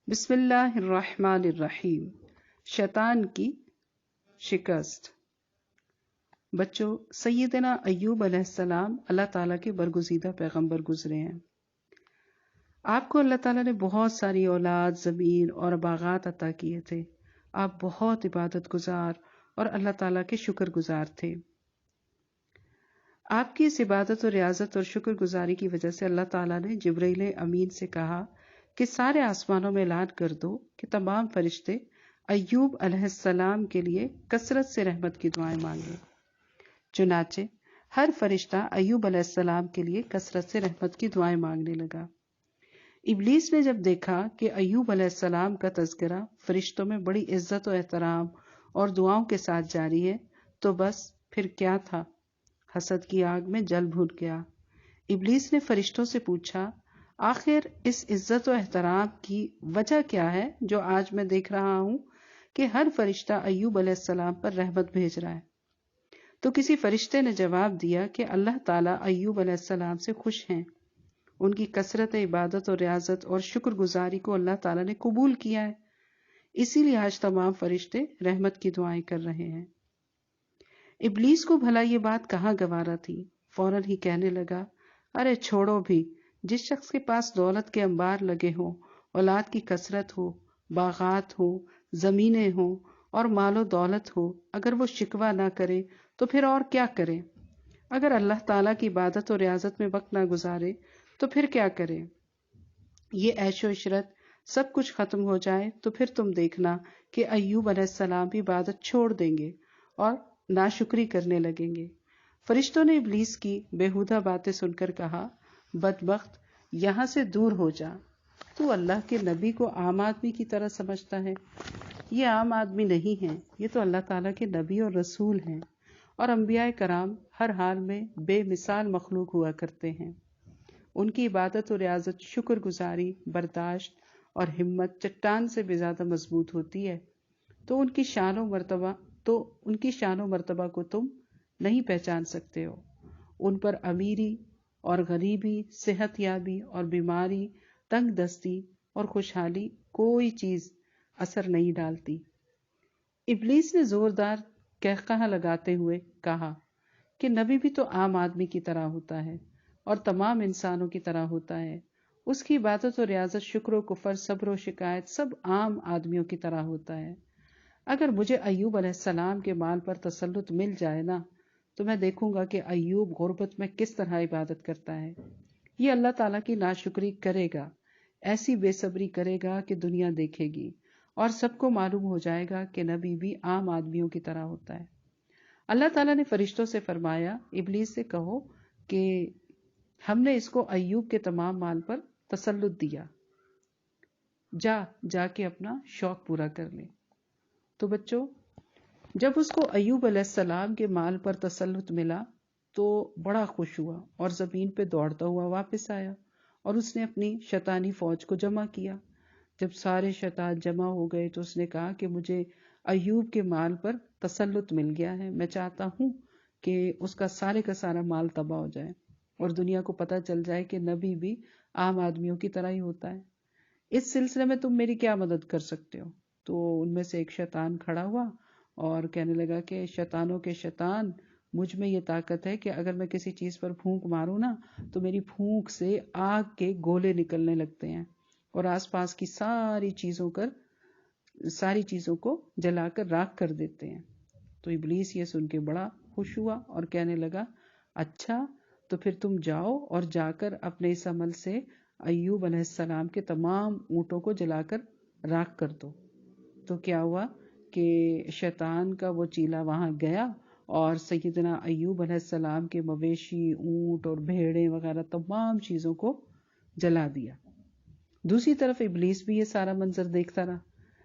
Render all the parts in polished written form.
بسم اللہ الرحمن الرحیم۔ شیطان کی شکست۔ بچوں، سیدنا ایوب علیہ السلام اللہ تعالیٰ کے برگزیدہ پیغمبر گزرے ہیں۔ آپ کو اللہ تعالیٰ نے بہت ساری اولاد، زمین اور باغات عطا کیے تھے۔ آپ بہت عبادت گزار اور اللہ تعالیٰ کے شکر گزار تھے۔ آپ کی اس عبادت اور ریاضت اور شکر گزاری کی وجہ سے اللہ تعالیٰ نے جبرائیل امین سے کہا کہ سارے آسمانوں میں اعلان کر دو کہ تمام فرشتے ایوب علیہ السلام کے لیے کثرت سے رحمت کی دعائیں مانگیں۔ چنانچہ ہر فرشتہ ایوب علیہ السلام کے لیے کثرت سے رحمت کی دعائیں مانگنے لگا۔ ابلیس نے جب دیکھا کہ ایوب علیہ السلام کا تذکرہ فرشتوں میں بڑی عزت و احترام اور دعاؤں کے ساتھ جاری ہے تو بس پھر کیا تھا، حسد کی آگ میں جل بھون گیا۔ ابلیس نے فرشتوں سے پوچھا، آخر اس عزت و احترام کی وجہ کیا ہے جو آج میں دیکھ رہا ہوں کہ ہر فرشتہ ایوب علیہ السلام پر رحمت بھیج رہا ہے؟ تو کسی فرشتے نے جواب دیا کہ اللہ تعالیٰ ایوب علیہ السلام سے خوش ہیں، ان کی کثرت عبادت اور ریاضت اور شکر گزاری کو اللہ تعالیٰ نے قبول کیا ہے، اسی لیے آج تمام فرشتے رحمت کی دعائیں کر رہے ہیں۔ ابلیس کو بھلا یہ بات کہاں گوارا تھی، فوراً ہی کہنے لگا، ارے چھوڑو بھی، جس شخص کے پاس دولت کے انبار لگے ہوں، اولاد کی کثرت ہو، باغات ہو، زمینیں ہوں اور مال و دولت ہو، اگر وہ شکوہ نہ کرے تو پھر اور کیا کرے؟ اگر اللہ تعالیٰ کی عبادت اور ریاضت میں وقت نہ گزارے تو پھر کیا کرے؟ یہ عیش و عشرت سب کچھ ختم ہو جائے تو پھر تم دیکھنا کہ ایوب علیہ السلام بھی عبادت چھوڑ دیں گے اور ناشکری کرنے لگیں گے۔ فرشتوں نے ابلیس کی بیہودہ باتیں سن کر کہا، بدبخت، یہاں سے دور ہو جا، تو اللہ کے نبی کو عام آدمی کی طرح سمجھتا ہے۔ یہ عام آدمی نہیں ہیں، یہ تو اللہ تعالیٰ کے نبی اور رسول ہیں، اور انبیاء کرام ہر حال میں بے مثال مخلوق ہوا کرتے ہیں۔ ان کی عبادت و ریاضت، شکر گزاری، برداشت اور ہمت چٹان سے بھی زیادہ مضبوط ہوتی ہے، تو ان کی شان و مرتبہ کو تم نہیں پہچان سکتے ہو۔ ان پر امیری اور غریبی، صحت یابی اور بیماری، تنگ دستی اور خوشحالی کوئی چیز اثر نہیں ڈالتی۔ ابلیس نے زوردار قہقہہ لگاتے ہوئے کہا کہ نبی بھی تو عام آدمی کی طرح ہوتا ہے اور تمام انسانوں کی طرح ہوتا ہے، اس کی عبادت و ریاضت، شکر و کفر، صبر و شکایت سب عام آدمیوں کی طرح ہوتا ہے۔ اگر مجھے ایوب علیہ السلام کے مال پر تسلط مل جائے نا تو میں دیکھوں گا کہ ایوب غربت میں کس طرح عبادت کرتا ہے۔ یہ اللہ تعالیٰ کی ناشکری کرے گا، ایسی بے صبری کرے گا کہ دنیا دیکھے گی اور سب کو معلوم ہو جائے گا کہ نبی بھی عام آدمیوں کی طرح ہوتا ہے۔ اللہ تعالیٰ نے فرشتوں سے فرمایا، ابلیس سے کہو کہ ہم نے اس کو ایوب کے تمام مال پر تسلط دیا، جا کے اپنا شوق پورا کر لے۔ تو بچوں، جب اس کو ایوب علیہ السلام کے مال پر تسلط ملا تو بڑا خوش ہوا اور زمین پہ دوڑتا ہوا واپس آیا اور اس نے اپنی شیطانی فوج کو جمع کیا۔ جب سارے شیطان جمع ہو گئے تو اس نے کہا کہ مجھے ایوب کے مال پر تسلط مل گیا ہے، میں چاہتا ہوں کہ اس کا سارا مال تباہ ہو جائے اور دنیا کو پتہ چل جائے کہ نبی بھی عام آدمیوں کی طرح ہی ہوتا ہے۔ اس سلسلے میں تم میری کیا مدد کر سکتے ہو؟ تو ان میں سے ایک شیطان کھڑا ہوا اور کہنے لگا کہ شیطانوں کے شیطان، مجھ میں یہ طاقت ہے کہ اگر میں کسی چیز پر پھونک ماروں نا تو میری پھونک سے آگ کے گولے نکلنے لگتے ہیں اور آس پاس کی ساری چیزوں کو جلا کر راکھ کر دیتے ہیں۔ تو ابلیس یہ سن کے بڑا خوش ہوا اور کہنے لگا، اچھا تو پھر تم جاؤ اور جا کر اپنے اس عمل سے ایوب علیہ السلام کے تمام اونٹوں کو جلا کر راکھ کر دو۔ تو کیا ہوا کہ شیطان کا وہ چیلا وہاں گیا اور سیدنا ایوب علیہ السلام کے مویشی، اونٹ اور بھیڑیں وغیرہ تمام چیزوں کو جلا دیا۔ دوسری طرف ابلیس بھی یہ سارا منظر دیکھتا رہا۔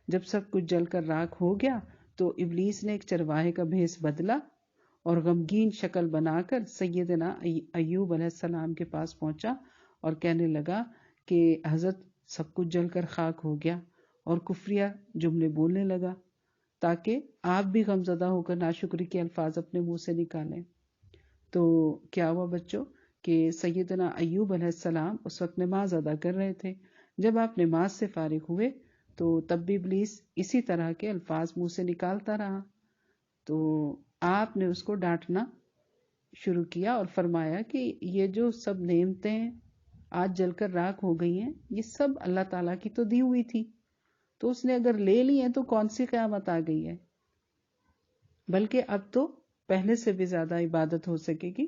جب سب کچھ جل کر راکھ ہو گیا تو ابلیس نے ایک چرواہے کا بھیس بدلا اور غمگین شکل بنا کر سیدنا ایوب علیہ السلام کے پاس پہنچا اور کہنے لگا کہ حضرت، سب کچھ جل کر خاک ہو گیا، اور کفریہ جملے بولنے لگا تاکہ آپ بھی غمزدہ ہو کر ناشکری کے الفاظ اپنے منہ سے نکالیں۔ تو کیا ہوا بچوں کہ سیدنا ایوب علیہ السلام اس وقت نماز ادا کر رہے تھے۔ جب آپ نماز سے فارغ ہوئے تو تب بھی ابلیس اسی طرح کے الفاظ منہ سے نکالتا رہا. تو آپ نے اس کو ڈانٹنا شروع کیا اور فرمایا کہ یہ جو سب نعمتیں آج جل کر راکھ ہو گئی ہیں یہ سب اللہ تعالیٰ کی تو دی ہوئی تھی، تو اس نے اگر لے لی ہیں تو کون سی قیامت آ گئی ہے، بلکہ اب تو پہلے سے بھی زیادہ عبادت ہو سکے گی.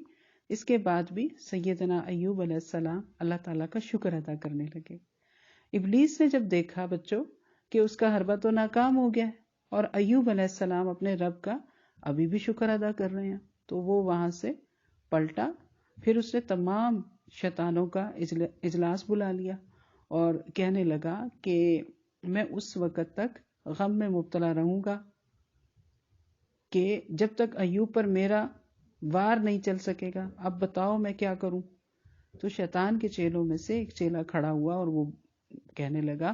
اس کے بعد بھی سیدنا ایوب علیہ السلام اللہ تعالیٰ کا شکر ادا کرنے لگے. ابلیس نے جب دیکھا بچوں کہ اس کا حربہ تو ناکام ہو گیا اور ایوب علیہ السلام اپنے رب کا ابھی بھی شکر ادا کر رہے ہیں، تو وہ وہاں سے پلٹا. پھر اس نے تمام شیطانوں کا اجلاس بلا لیا اور کہنے لگا کہ میں اس وقت تک غم میں مبتلا رہوں گا کہ جب تک ایوب پر میرا وار نہیں چل سکے گا. اب بتاؤ میں کیا کروں. تو شیطان کے چیلوں میں سے ایک چیلا کھڑا ہوا اور وہ کہنے لگا،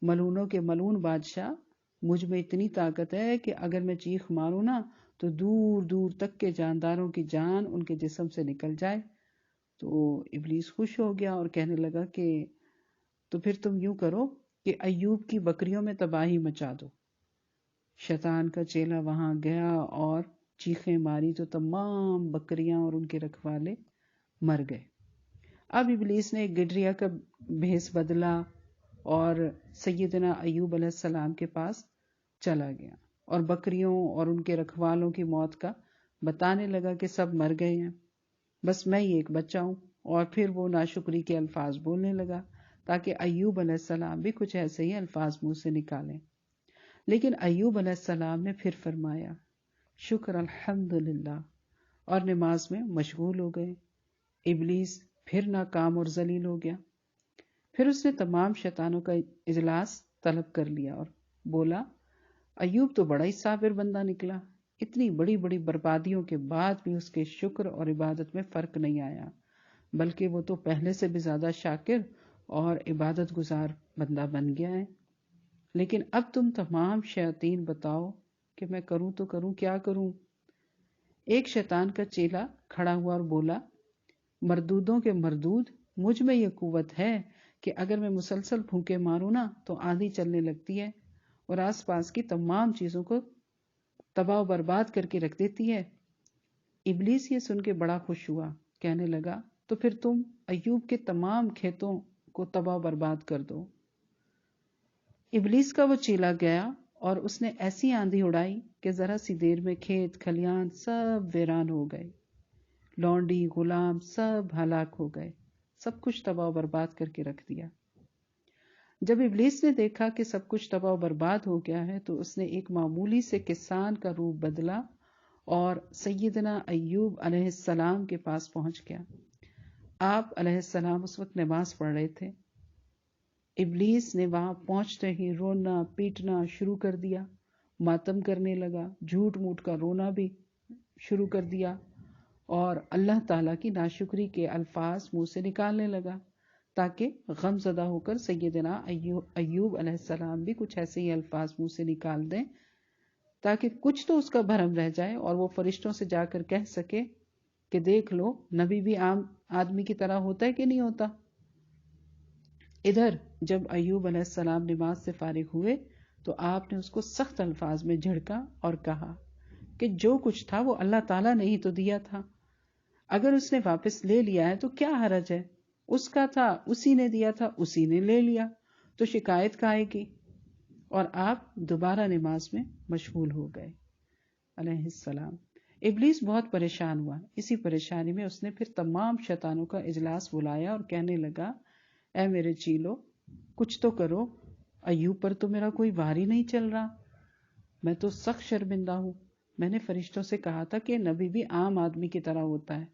ملونوں کے ملون بادشاہ، مجھ میں اتنی طاقت ہے کہ اگر میں چیخ ماروں نا تو دور دور تک کے جانداروں کی جان ان کے جسم سے نکل جائے. تو ابلیس خوش ہو گیا اور کہنے لگا کہ تو پھر تم یوں کرو کہ ایوب کی بکریوں میں تباہی مچا دو. شیطان کا چیلا وہاں گیا اور چیخیں ماری تو تمام بکریاں اور ان کے رکھوالے مر گئے. اب ابلیس نے ایک گڈریا کا بھیس بدلا اور سیدنا ایوب علیہ السلام کے پاس چلا گیا اور بکریوں اور ان کے رکھوالوں کی موت کا بتانے لگا کہ سب مر گئے ہیں، بس میں ہی ایک بچہ ہوں. اور پھر وہ ناشکری کے الفاظ بولنے لگا تاکہ ایوب علیہ السلام بھی کچھ ایسے ہی الفاظ منہ سے نکالیں. لیکن ایوب علیہ السلام نے پھر فرمایا شکر الحمدللہ اور نماز میں مشغول ہو گئے. ابلیس پھر ناکام اور ذلیل ہو گیا. پھر اس نے تمام شیطانوں کا اجلاس طلب کر لیا اور بولا، ایوب تو بڑا ہی صابر بندہ نکلا، اتنی بڑی بڑی بربادیوں کے بعد بھی اس کے شکر اور عبادت میں فرق نہیں آیا، بلکہ وہ تو پہلے سے بھی زیادہ شاکر اور عبادت گزار بندہ بن گیا ہے. لیکن اب تم تمام شیاطین بتاؤ کہ میں کروں تو کروں کیا کروں. ایک شیطان کا چیلا کھڑا ہوا اور بولا، مردودوں کے مردود، مجھ میں یہ قوت ہے کہ اگر میں مسلسل پھونکے ماروں نا تو آندھی چلنے لگتی ہے اور آس پاس کی تمام چیزوں کو تباہ و برباد کر کے رکھ دیتی ہے. ابلیس یہ سن کے بڑا خوش ہوا، کہنے لگا تو پھر تم ایوب کے تمام کھیتوں کو تباہ و برباد کر دو. ابلیس کا وہ چیلا گیا اور اس نے ایسی آندھی اڑائی کہ ذرا سی دیر میں کھیت کھلیان سب ویران ہو گئے، لونڈی غلام سب ہلاک ہو گئے، سب کچھ تباہ و برباد کر کے رکھ دیا. جب ابلیس نے دیکھا کہ سب کچھ تباہ و برباد ہو گیا ہے تو اس نے ایک معمولی سے کسان کا روپ بدلا اور سیدنا ایوب علیہ السلام کے پاس پہنچ گیا. آپ علیہ السلام اس وقت نماز پڑھ رہے تھے. ابلیس نے وہاں پہنچتے ہی رونا پیٹنا شروع کر دیا، ماتم کرنے لگا، جھوٹ موٹ کا رونا بھی شروع کر دیا اور اللہ تعالیٰ کی ناشکری کے الفاظ منہ سے نکالنے لگا تاکہ غم زدہ ہو کر سیدنا ایوب علیہ السلام بھی کچھ ایسے ہی الفاظ منہ سے نکال دیں تاکہ کچھ تو اس کا بھرم رہ جائے اور وہ فرشتوں سے جا کر کہہ سکے کہ دیکھ لو نبی بھی عام آدمی کی طرح ہوتا ہے کہ نہیں ہوتا. ادھر جب ایوب علیہ السلام نماز سے فارغ ہوئے تو آپ نے اس کو سخت الفاظ میں جھڑکا اور کہا کہ جو کچھ تھا وہ اللہ تعالیٰ نے ہی تو دیا تھا، اگر اس نے واپس لے لیا ہے تو کیا حرج ہے، اس کا تھا اسی نے دیا تھا اسی نے لے لیا، تو شکایت کائے کی. اور آپ دوبارہ نماز میں مشغول ہو گئے علیہ السلام. ابلیس بہت پریشان ہوا. اسی پریشانی میں اس نے پھر تمام شیطانوں کا اجلاس بلایا اور کہنے لگا، اے میرے چیلو کچھ تو کرو، ایوب پر تو میرا کوئی وار ہی نہیں چل رہا، میں تو سخت شرمندہ ہوں. میں نے فرشتوں سے کہا تھا کہ نبی بھی عام آدمی کی طرح ہوتا ہے،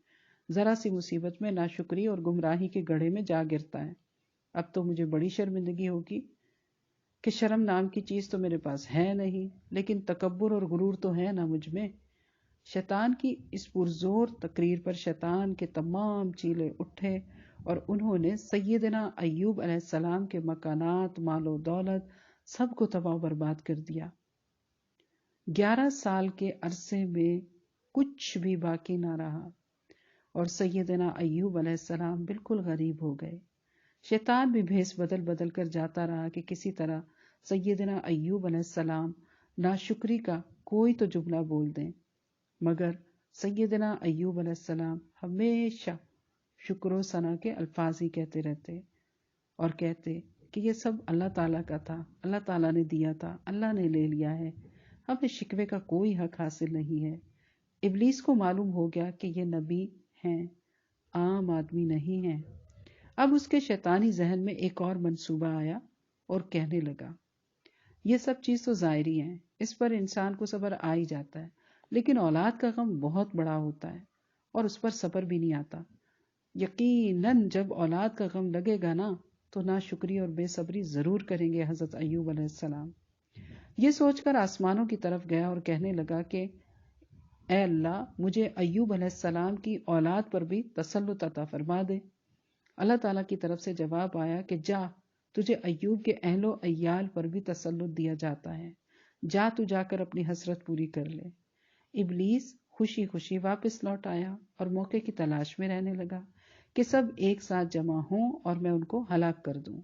ذرا سی مصیبت میں ناشکری اور گمراہی کے گڑھے میں جا گرتا ہے. اب تو مجھے بڑی شرمندگی ہوگی کہ شرم نام کی چیز تو میرے پاس ہے نہیں، لیکن تکبر اور غرور تو ہے نا مجھ میں. شیطان کی اس پرزور تقریر پر شیطان کے تمام چیلے اٹھے اور انہوں نے سیدنا ایوب علیہ السلام کے مکانات، مال و دولت سب کو تباہ و برباد کر دیا. 11 سال کے عرصے میں کچھ بھی باقی نہ رہا اور سیدنا ایوب علیہ السلام بالکل غریب ہو گئے. شیطان بھی بھیس بدل بدل کر جاتا رہا کہ کسی طرح سیدنا ایوب علیہ السلام ناشکری کا کوئی تو جملہ بول دیں، مگر سیدنا ایوب علیہ السلام ہمیشہ شکر و ثنا کے الفاظ ہی کہتے رہتے اور کہتے کہ یہ سب اللہ تعالیٰ کا تھا، اللہ تعالیٰ نے دیا تھا، اللہ نے لے لیا ہے، ہمیں شکوے کا کوئی حق حاصل نہیں ہے۔ ابلیس کو معلوم ہو گیا کہ یہ نبی ہیں، عام آدمی نہیں ہیں۔ اب اس کے شیطانی ذہن میں ایک اور منصوبہ آیا اور کہنے لگا، یہ سب چیز تو ظاہری ہے، اس پر انسان کو صبر آ ہی جاتا ہے، لیکن اولاد کا غم بہت بڑا ہوتا ہے اور اس پر صبر بھی نہیں آتا۔ یقیناً جب اولاد کا غم لگے گا نا تو ناشکری اور بے صبری ضرور کریں گے حضرت ایوب علیہ السلام۔ یہ سوچ کر آسمانوں کی طرف گیا اور کہنے لگا کہ اے اللہ، مجھے ایوب علیہ السلام کی اولاد پر بھی تسلط عطا فرما دے۔ اللہ تعالیٰ کی طرف سے جواب آیا کہ جا، تجھے ایوب کے اہل و عیال پر بھی تسلط دیا جاتا ہے، جا تو جا کر اپنی حسرت پوری کر لے۔ ابلیس خوشی خوشی واپس لوٹ آیا اور موقع کی تلاش میں رہنے لگا کہ سب ایک ساتھ جمع ہوں اور میں ان کو ہلاک کر دوں۔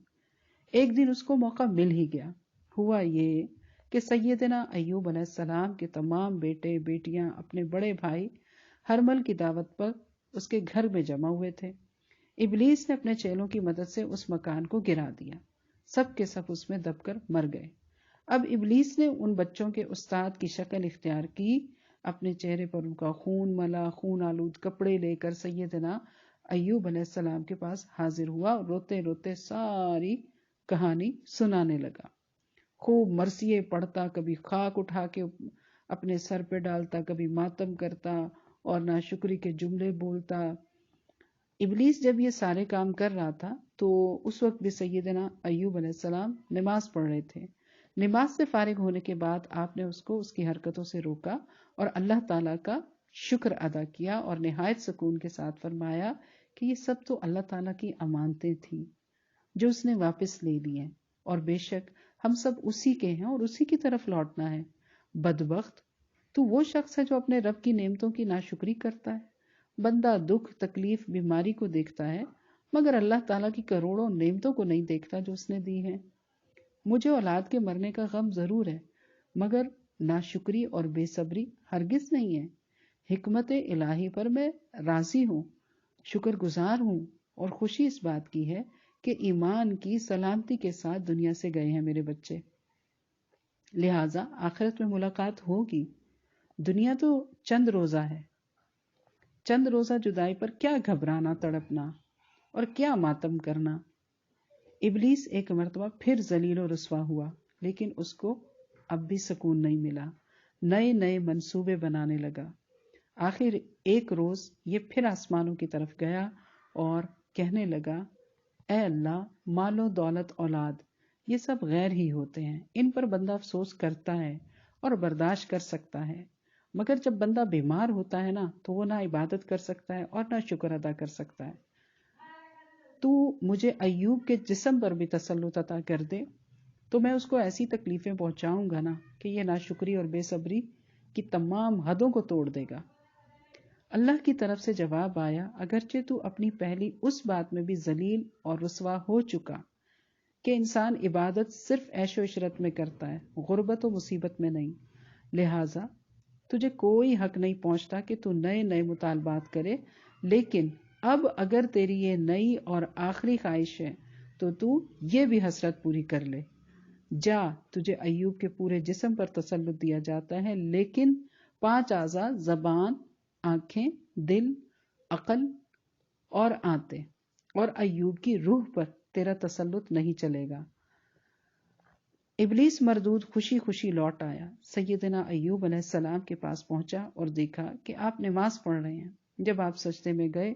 ایک دن اس کو موقع مل ہی گیا۔ ہوا یہ کہ سیدنا ایوب علیہ السلام کے تمام بیٹے بیٹیاں اپنے بڑے بھائی ہرمل کی دعوت پر اس کے گھر میں جمع ہوئے تھے۔ ابلیس نے اپنے چیلوں کی مدد سے اس مکان کو گرا دیا، سب کے سب اس میں دب کر مر گئے۔ اب ابلیس نے ان بچوں کے استاد کی شکل اختیار کی، اپنے چہرے پر ان کا خون ملا، خون آلود کپڑے لے کر سیدنا ایوب علیہ السلام کے پاس حاضر ہوا اور روتے روتے ساری کہانی سنانے لگا۔ خوب مرثیے پڑھتا، کبھی خاک اٹھا کے اپنے سر پہ ڈالتا، کبھی ماتم کرتا اور ناشکری کے جملے بولتا۔ ابلیس جب یہ سارے کام کر رہا تھا تو اس وقت بھی سیدنا ایوب علیہ السلام نماز پڑھ رہے تھے۔ نماز سے فارغ ہونے کے بعد آپ نے اس کو اس کی حرکتوں سے روکا اور اللہ تعالیٰ کا شکر ادا کیا اور نہایت سکون کے ساتھ فرمایا کہ یہ سب تو اللہ تعالیٰ کی امانتیں تھیں جو اس نے واپس لے لی ہیں، اور بے شک ہم سب اسی کے ہیں اور اسی کی طرف لوٹنا ہے۔ بدبخت، تو وہ شخص ہے جو اپنے رب کی نعمتوں کی ناشکری کرتا ہے۔ بندہ دکھ، تکلیف، بیماری کو دیکھتا ہے مگر اللہ تعالیٰ کی کروڑوں نعمتوں کو نہیں دیکھتا جو اس نے دی ہیں۔ مجھے اولاد کے مرنے کا غم ضرور ہے مگر ناشکری اور بے صبری ہرگز نہیں ہے۔ حکمت الہی پر میں راضی ہوں، شکر گزار ہوں، اور خوشی اس بات کی ہے کہ ایمان کی سلامتی کے ساتھ دنیا سے گئے ہیں میرے بچے، لہٰذا آخرت میں ملاقات ہوگی۔ دنیا تو چند روزہ ہے، چند روزہ جدائی پر کیا گھبرانا تڑپنا اور کیا ماتم کرنا۔ ابلیس ایک مرتبہ پھر ذلیل و رسوا ہوا، لیکن اس کو اب بھی سکون نہیں ملا، نئے نئے منصوبے بنانے لگا۔ آخر ایک روز یہ پھر آسمانوں کی طرف گیا اور کہنے لگا، اے اللہ، مال و دولت، اولاد، یہ سب غیر ہی ہوتے ہیں، ان پر بندہ افسوس کرتا ہے اور برداشت کر سکتا ہے، مگر جب بندہ بیمار ہوتا ہے نا تو وہ نہ عبادت کر سکتا ہے اور نہ شکر ادا کر سکتا ہے۔ تو مجھے ایوب کے جسم پر بھی تسلط عطا کر دے تو میں اس کو ایسی تکلیفیں پہنچاؤں گا نا کہ یہ ناشکری اور بے صبری کی تمام حدوں کو توڑ دے گا۔ اللہ کی طرف سے جواب آیا، اگرچہ تو اپنی پہلی اس بات میں بھی ذلیل اور رسوا ہو چکا کہ انسان عبادت صرف عیش و عشرت میں کرتا ہے، غربت و مصیبت میں نہیں، لہٰذا تجھے کوئی حق نہیں پہنچتا کہ تو نئے نئے مطالبات کرے، لیکن اب اگر تیری یہ نئی اور آخری خواہش ہے تو یہ بھی حسرت پوری کر لے۔ جا، تجھے ایوب کے پورے جسم پر تسلط دیا جاتا ہے، لیکن 5 اعضاء، زبان، آنکھیں، دل، عقل اور آنتیں اور ایوب کی روح پر تیرا تسلط نہیں چلے گا۔ ابلیس مردود خوشی خوشی لوٹ آیا، سیدنا ایوب علیہ السلام کے پاس پہنچا اور دیکھا کہ آپ نماز پڑھ رہے ہیں۔ جب آپ سجدے میں گئے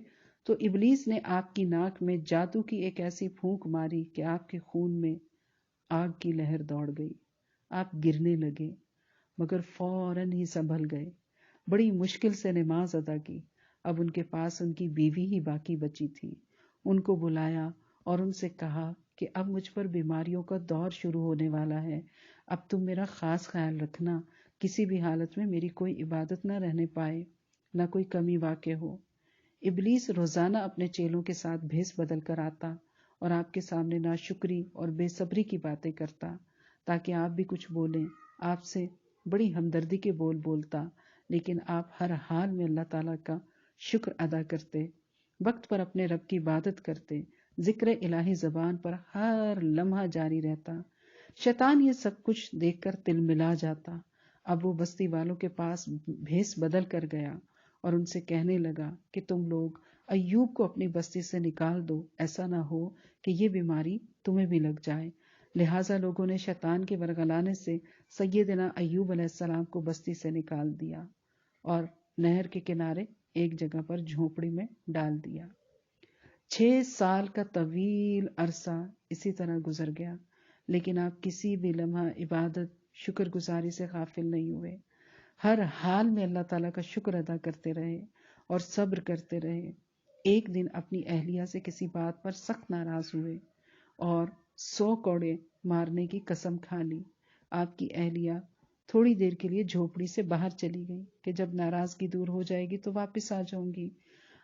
تو ابلیس نے آپ کی ناک میں جادو کی ایک ایسی پھونک ماری کہ آپ کے خون میں آگ کی لہر دوڑ گئی، آپ گرنے لگے مگر فوراً ہی سنبھل گئے، بڑی مشکل سے نماز ادا کی۔ اب ان کے پاس ان کی بیوی ہی باقی بچی تھی، ان کو بلایا اور ان سے کہا کہ اب مجھ پر بیماریوں کا دور شروع ہونے والا ہے، اب تم میرا خاص خیال رکھنا، کسی بھی حالت میں میری کوئی عبادت نہ رہنے پائے، نہ کوئی کمی واقع ہو۔ ابلیس روزانہ اپنے چیلوں کے ساتھ بھیس بدل کر آتا اور آپ کے سامنے ناشکری اور بے صبری کی باتیں کرتا تاکہ آپ بھی کچھ بولیں، آپ سے بڑی ہمدردی کے بول بولتا، لیکن آپ ہر حال میں اللہ تعالیٰ کا شکر ادا کرتے، وقت پر اپنے رب کی عبادت کرتے، ذکر الہی زبان پر ہر لمحہ جاری رہتا۔ شیطان یہ سب کچھ دیکھ کر تل ملا جاتا۔ اب وہ بستی والوں کے پاس بھیس بدل کر گیا اور ان سے کہنے لگا کہ تم لوگ ایوب کو اپنی بستی سے نکال دو، ایسا نہ ہو کہ یہ بیماری تمہیں بھی لگ جائے۔ لہٰذا لوگوں نے شیطان کے ورغلانے سے سیدنا ایوب علیہ السلام کو بستی سے نکال دیا اور نہر کے کنارے ایک جگہ پر جھونپڑی میں ڈال دیا۔ 6 سال کا طویل عرصہ اسی طرح گزر گیا، لیکن آپ کسی بھی لمحہ عبادت شکر گزاری سے غافل نہیں ہوئے۔ ہر حال میں اللہ تعالیٰ کا شکر ادا کرتے رہے اور صبر کرتے رہے۔ ایک دن اپنی اہلیہ سے کسی بات پر سخت ناراض ہوئے اور 100 کوڑے مارنے کی قسم کھا لی۔ آپ کی اہلیہ تھوڑی دیر کے لیے جھوپڑی سے باہر چلی گئی کہ جب ناراضگی دور ہو جائے گی تو واپس آ جاؤں گی۔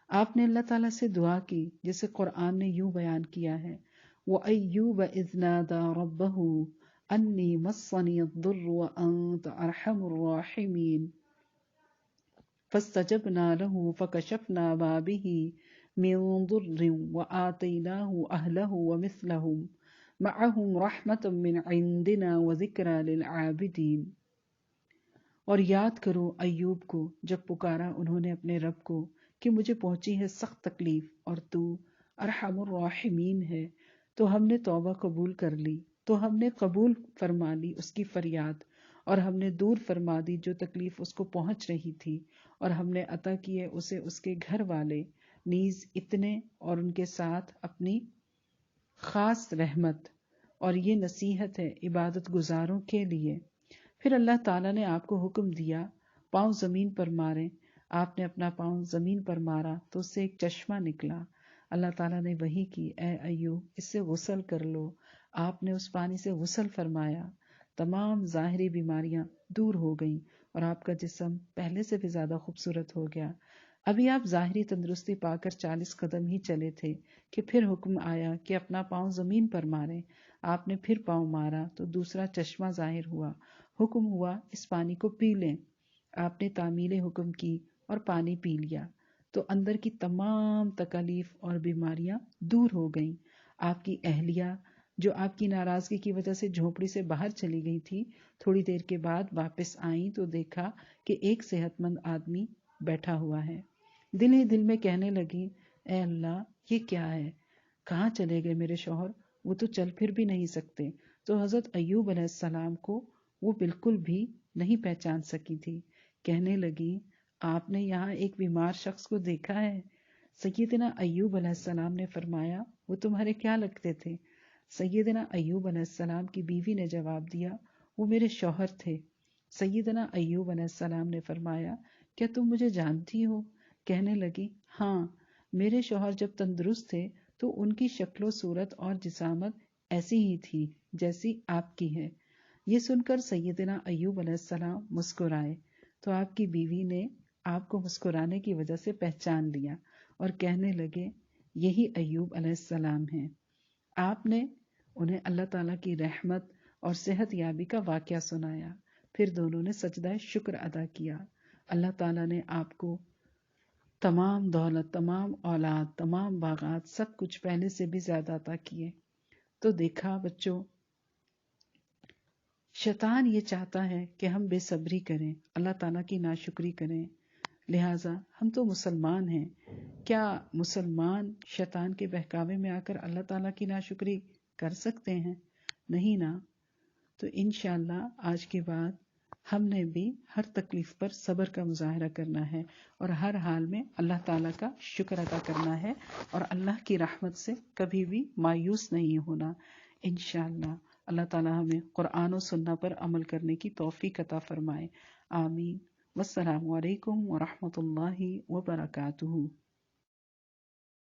آپ نے اللہ تعالیٰ سے دعا کی، جسے قرآن نے یوں بیان کیا ہے، وَأَيُّوبَ إِذْ نَادَى رَبَّهُ أَنِّي مَسَّنِيَ الضُّرُّ وَأَنْتَ أَرْحَمُ الرَّاحِمِينَ فَاسْتَجَبْنَا لَهُ فَكَشَفْنَا مَا بِهِ مِنْ ضُرٍّ وَآتَيْنَاهُ أَهْلَهُ وَمِثْلَهُمْ مَعَهُمْ رَحْمَةً مِنْ عِنْدِنَا وَذِكْرَى لِلْعَابِدِينَ۔ اور یاد کرو ایوب کو جب پکارا انہوں نے اپنے رب کو کہ مجھے پہنچی ہے سخت تکلیف اور تو ارحم الراحمین ہے، تو ہم نے توبہ قبول کر لی، تو ہم نے قبول فرما لی اس کی فریاد، اور ہم نے دور فرما دی جو تکلیف اس کو پہنچ رہی تھی، اور ہم نے عطا کیے اسے اس کے گھر والے نیز اتنے اور ان کے ساتھ اپنی خاص رحمت۔ اور یہ نصیحت ہے عبادت گزاروں کے لیے۔ پھر اللہ تعالیٰ نے آپ کو حکم دیا پاؤں زمین پر ماریں۔ آپ نے اپنا پاؤں زمین پر مارا تو اس سے ایک چشمہ نکلا۔ اللہ تعالیٰ نے وحی کی، اے ایوب اس سے غسل کر لو۔ آپ نے اس پانی سے غسل فرمایا، تمام ظاہری بیماریاں دور ہو گئیں اور آپ کا جسم پہلے سے بھی زیادہ خوبصورت ہو گیا۔ ابھی آپ ظاہری تندرستی پا کر 40 قدم ہی چلے تھے کہ پھر حکم آیا کہ اپنا پاؤں زمین پر ماریں۔ آپ نے پھر پاؤں مارا تو دوسرا چشمہ ظاہر ہوا۔ حکم ہوا اس پانی کو پی لیں۔ آپ نے تعمیل حکم کی اور پانی پی لیا تو اندر کی تمام تکالیف اور بیماریاں دور ہو گئیں۔ آپ کی اہلیہ جو آپ کی ناراضگی کی وجہ سے جھونپڑی سے باہر چلی گئی تھی، تھوڑی دیر کے بعد واپس آئیں تو دیکھا کہ ایک صحت مند آدمی بیٹھا ہوا ہے۔ دل ہی دل میں کہنے لگی، اے اللہ یہ کیا ہے، کہاں چلے گئے میرے شوہر، وہ تو چل پھر بھی نہیں سکتے۔ تو حضرت ایوب علیہ السلام کو وہ بالکل بھی نہیں پہچان سکی تھی۔ کہنے لگی، آپ نے یہاں ایک بیمار شخص کو دیکھا ہے؟ سیدنا ایوب علیہ السلام نے فرمایا، وہ تمہارے کیا لگتے تھے؟ سیدنا ایوب علیہ السلام کی بیوی نے جواب دیا، وہ میرے شوہر تھے۔ سیدنا ایوب علیہ السلام نے فرمایا، کیا تم مجھے جانتی ہو؟ کہنے لگی، ہاں، میرے شوہر جب تندرست تھے تو ان کی شکل و صورت اور جسامت ایسی ہی تھی جیسی آپ کی ہے۔ یہ سن کر سیدنا ایوب علیہ السلام مسکرائے تو آپ کی بیوی نے آپ کو مسکرانے کی وجہ سے پہچان لیا اور کہنے لگے، یہی ایوب علیہ السلام ہیں۔ آپ نے انہیں اللہ تعالیٰ کی رحمت اور صحت یابی کا واقعہ سنایا۔ پھر دونوں نے سجدہ شکر ادا کیا۔ اللہ تعالیٰ نے آپ کو تمام دولت، تمام اولاد، تمام باغات، سب کچھ پہلے سے بھی زیادہ عطا کیے۔ تو دیکھا بچوں، شیطان یہ چاہتا ہے کہ ہم بے صبری کریں، اللہ تعالیٰ کی ناشکری کریں۔ لہٰذا ہم تو مسلمان ہیں، کیا مسلمان شیطان کے بہکاوے میں آ کر اللہ تعالیٰ کی ناشکری کر سکتے ہیں؟ نہیں نا۔ تو انشاءاللہ آج کے بعد ہم نے بھی ہر تکلیف پر صبر کا مظاہرہ کرنا ہے اور ہر حال میں اللہ تعالیٰ کا شکر ادا کرنا ہے اور اللہ کی رحمت سے کبھی بھی مایوس نہیں ہونا۔ انشاءاللہ اللہ تعالیٰ ہمیں قرآن و سنہ پر عمل کرنے کی توفیق عطا فرمائے۔ آمین۔ والسلام علیکم ورحمۃ اللہ وبرکاتہ۔